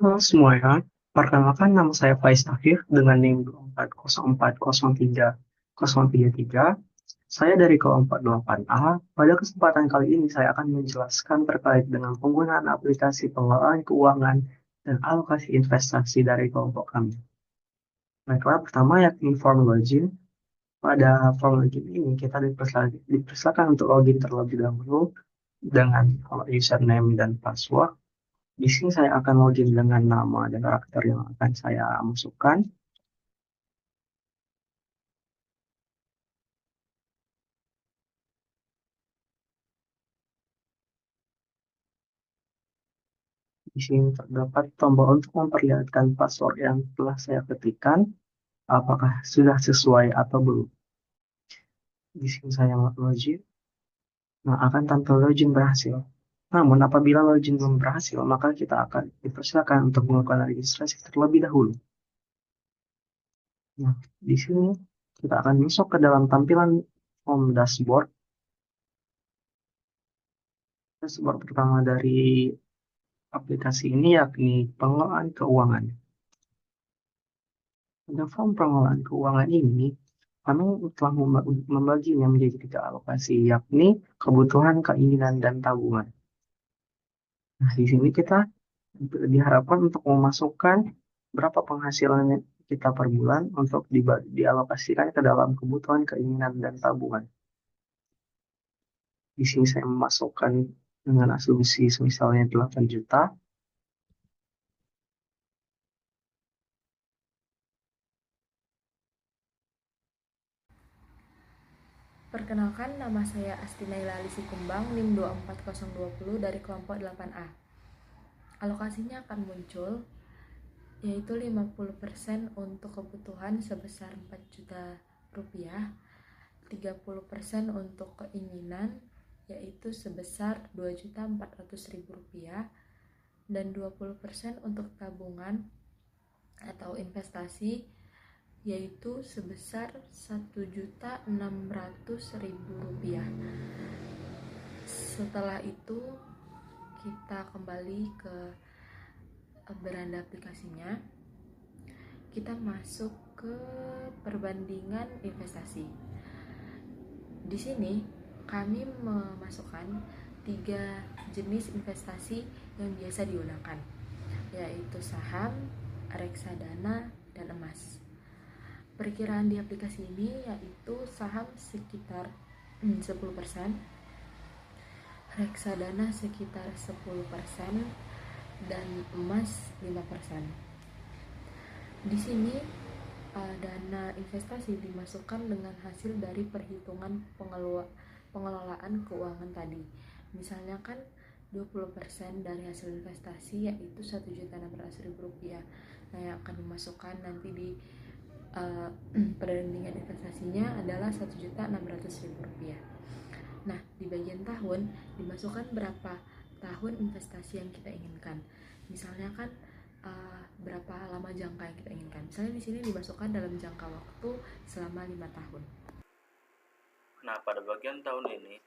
Halo semuanya, perkenalkan nama saya Faiz Tahir dengan NIM 24040333. Saya dari kelompok 8A. Pada kesempatan kali ini saya akan menjelaskan terkait dengan penggunaan aplikasi pengelolaan keuangan dan alokasi investasi dari kelompok kami. Baiklah, pertama yakni form login. Pada form login ini kita dipersilakan untuk login terlebih dahulu dengan username dan password. Di sini saya akan login dengan nama dan karakter yang akan saya masukkan. Di sini terdapat tombol untuk memperlihatkan password yang telah saya ketikkan, apakah sudah sesuai atau belum. Di sini saya login, nah akan tampil login berhasil. Namun apabila login belum berhasil, maka kita akan dipersilakan untuk melakukan registrasi terlebih dahulu. Nah, di sini kita akan masuk ke dalam tampilan home dashboard. Dashboard pertama dari aplikasi ini yakni pengelolaan keuangan. Pada form pengelolaan keuangan ini, kami telah membaginya menjadi tiga alokasi, yakni kebutuhan, keinginan, dan tabungan. Nah, di sini kita diharapkan untuk memasukkan berapa penghasilan kita per bulan untuk dialokasikan ke dalam kebutuhan, keinginan, dan tabungan. Di sini saya memasukkan dengan asumsi misalnya 8 juta. Perkenalkan, nama saya Astina Ilali Sikumbang, NIM 24020 dari kelompok 8A. Alokasinya akan muncul, yaitu 50% untuk kebutuhan sebesar 4 juta rupiah, 30% untuk keinginan, yaitu sebesar 2.400.000 rupiah, dan 20% untuk tabungan atau investasi, yaitu sebesar 1.600.000 rupiah. Setelah itu kita kembali ke beranda aplikasinya, kita masuk ke perbandingan investasi. Di sini kami memasukkan 3 jenis investasi yang biasa digunakan, yaitu saham, reksadana, dan emas. Perkiraan di aplikasi ini yaitu saham sekitar 10%, reksadana sekitar 10%, dan emas 5%. Di sini dana investasi dimasukkan dengan hasil dari perhitungan pengelolaan keuangan tadi. Misalnya kan 20% dari hasil investasi yaitu 1.600.000 rupiah. Nah, yang akan dimasukkan nanti di perbandingan investasinya adalah 1.600.000 rupiah. Nah, di bagian tahun dimasukkan berapa tahun investasi yang kita inginkan. Misalnya kan berapa lama jangka yang kita inginkan. Misalnya di sini dimasukkan dalam jangka waktu selama 5 tahun. Nah, pada bagian tahun ini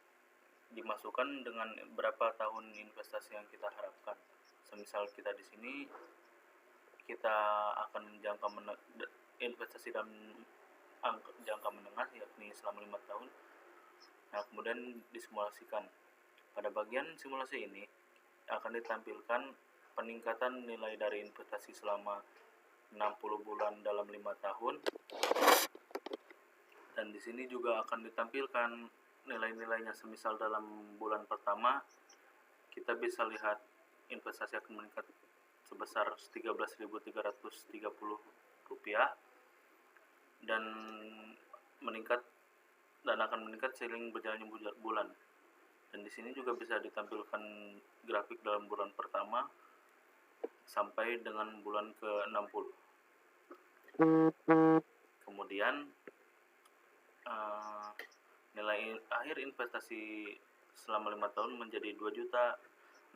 dimasukkan dengan berapa tahun investasi yang kita harapkan. Semisal kita di sini kita akan menjangka investasi dalam jangka menengah yakni selama 5 tahun. Nah, kemudian disimulasikan. Pada bagian simulasi ini akan ditampilkan peningkatan nilai dari investasi selama 60 bulan dalam 5 tahun. Dan di sini juga akan ditampilkan nilai-nilainya, semisal dalam bulan pertama kita bisa lihat investasi akan meningkat sebesar 13.330 rupiah dan akan meningkat seiring berjalannya bulan. Dan di sini juga bisa ditampilkan grafik dalam bulan pertama sampai dengan bulan ke-60. Kemudian nilai akhir investasi selama 5 tahun menjadi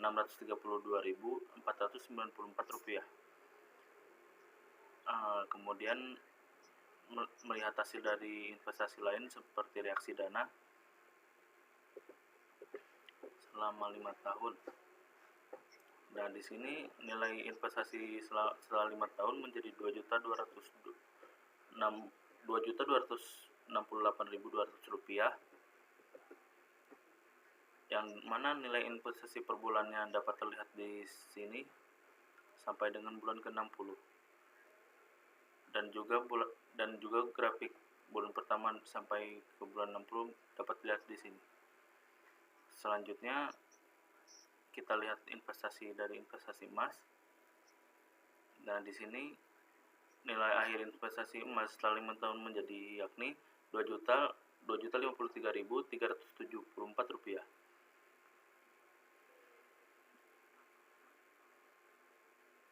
2.632.494 rupiah. Kemudian melihat hasil dari investasi lain seperti reaksi dana selama 5 tahun dan Nah, di sini nilai investasi setelah 5 tahun menjadi 2.268.200 rupiah, yang mana nilai investasi per bulannya dapat terlihat di sini sampai dengan bulan ke-60, dan juga grafik bulan pertama sampai ke bulan 60 dapat dilihat di sini. Selanjutnya kita lihat investasi emas. Nah, di sini nilai akhir investasi emas setelah 5 tahun menjadi yakni 2.053.374 rupiah.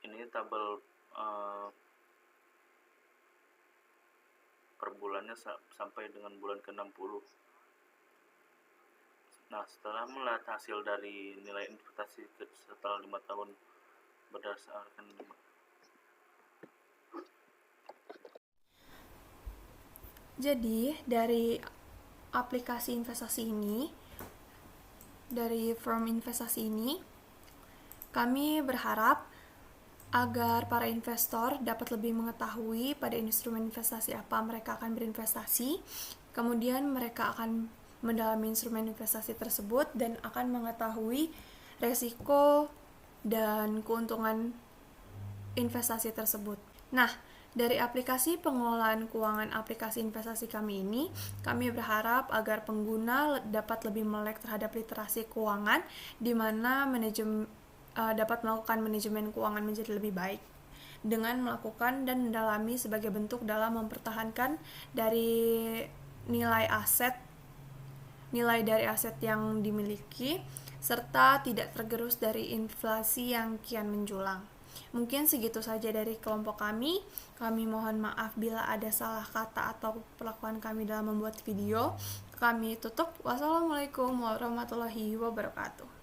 Ini tabel per bulannya sampai dengan bulan ke-60. Nah, setelah melihat hasil dari nilai investasi setelah 5 tahun berdasarkan Jadi dari aplikasi investasi ini, dari firm investasi ini, kami berharap agar para investor dapat lebih mengetahui pada instrumen investasi apa mereka akan berinvestasi, kemudian mereka akan mendalami instrumen investasi tersebut dan akan mengetahui resiko dan keuntungan investasi tersebut. Nah, dari aplikasi pengelolaan keuangan aplikasi investasi kami ini, kami berharap agar pengguna dapat lebih melek terhadap literasi keuangan, di mana dapat melakukan manajemen keuangan menjadi lebih baik dengan melakukan dan mendalami sebagai bentuk dalam mempertahankan dari nilai dari aset yang dimiliki serta tidak tergerus dari inflasi yang kian menjulang. Mungkin segitu saja dari kelompok kami. Kami mohon maaf bila ada salah kata atau perlakuan kami dalam membuat video. Kami tutup. Wassalamualaikum warahmatullahi wabarakatuh.